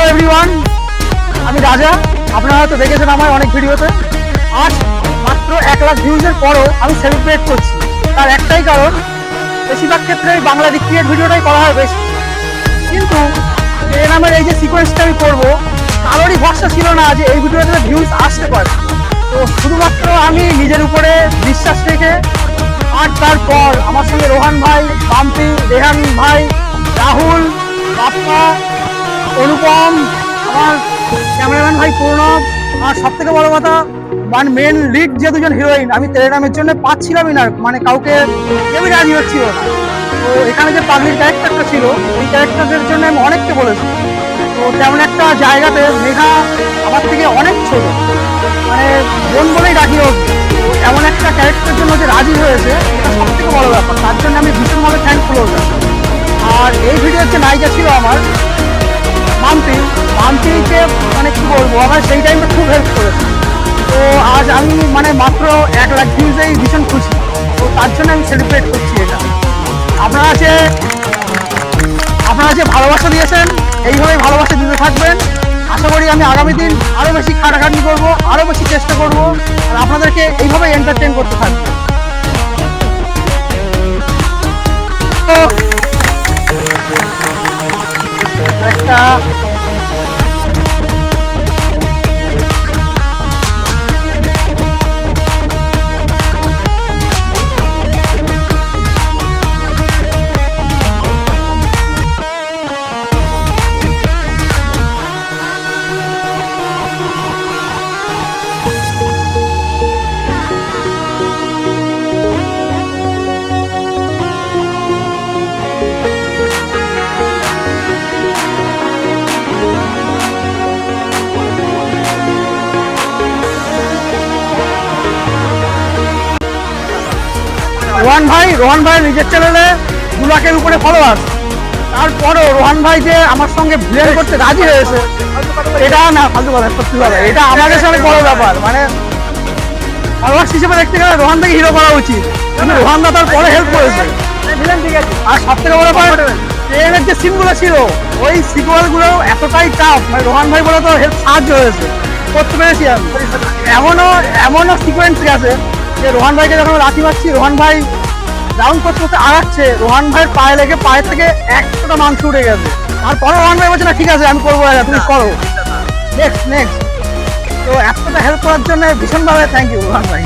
Hello everyone, আমি রাজা। আপনারা হয়তো দেখেছেন আমার অনেক ভিডিওতে। আজ মাত্র 1 লাখ ভিউজের পরও আমি সেলিব্রেট করছি। তার একটাই কারণ, বেশিরভাগ ক্ষেত্রে বাংলা রিক্রিয়েট ভিডিওটাই করা হয় বেশি। কিন্তু এ নামের এই যে সিকোয়েন্সটা আমি করবো, কারোরই ভরসা ছিল না যে এই ভিডিওতে ভিউজ আসতে পারে। তো শুধুমাত্র আমি নিজের উপরে বিশ্বাস রেখে, আর তারপর আমার সঙ্গে রোহান ভাই, বাম্পি, রেহান ভাই, রাহুল, বাপ্পা, অনুপম, আমার ক্যামেরাম্যান ভাই প্রণব, আর সব থেকে বড় কথা মানে মেন লিড যে দুজন হিরোইন, আমি তেলেনামের জন্য পাচ্ছিলামই না, মানে কাউকে কেউই রাজি হচ্ছিল না। তো এখানে যে পাবলিক ক্যারেক্টারটা ছিল, ওই ক্যারেক্টারদের জন্য আমি অনেককে বলেছি। তো তেমন একটা জায়গাতে মেঘা আমার থেকে অনেক ছোট, মানে বোন বলেই রাখি হোক, এমন একটা ক্যারেক্টারের জন্য যে রাজি হয়েছে, এটা সব থেকে বড় ব্যাপার। তার জন্য আমি ভীষণভাবে থ্যাঙ্কফুল হতাম। আর এই ভিডিওর যে নায়িকা ছিল আমার মাম্পিকে, মানে কি বলবো, আমার সেই টাইমে খুব হেল্প করেছে। তো আজ আমি মানে মাত্র 1 লাখ ভিউজেই ভীষণ খুশি। তো তার জন্য আমি সেলিব্রেট করছি এটা। আপনারা যে ভালোবাসা দিয়েছেন, এইভাবেই ভালোবাসা দিতে থাকবেন। আশা করি আমি আগামী দিন আরও বেশি খাটাখাটনি করবো, আরও বেশি চেষ্টা করবো, আর আপনাদেরকে এইভাবেই এন্টারটেইন করতে থাকবো। তো একটা রোহান ভাই নিজের চ্যানেলে 2 লাখের উপরে ফলোয়ার। তারপরও রোহান ভাই যে আমার সঙ্গে ভিলেন করতে রাজি হয়েছে, এটা না ফালতু কথা, সত্যি কথা, এটা আমাদের সাথে বড় ব্যাপার। মানে ফলোয়ার্স হিসেবে দেখতে গেলে রোহান থেকে হিরো করা উচিত, কিন্তু রোহান দা তার পরে হেল্প করেছে। আর সব থেকে বড় ব্যাপার, ট্রেনের যে সিনগুলো ছিল, ওই সিকুয়েল গুলো এতটাই টাফ, মানে রোহান ভাই বলে তো হেল্প সাহায্য হয়েছে, করতে পেরেছি আমি। এমনও সিকোয়েন্স গেছে যে রোহান ভাইকে যখন লাথি মারছি, রোহান ভাই রাউন্ড করতে করতে আগাচ্ছে, রোহান ভাইয়ের পায়ে লেগে পায়ের থেকে 1টা মাংস উঠে গেছে। তারপরে রোহান ভাই বলছে না ঠিক আছে আমি করবো, তুমি করো, নেক্সট। তো এতটা হেল্প করার জন্য ভীষণভাবে থ্যাংক ইউ রোহান ভাই।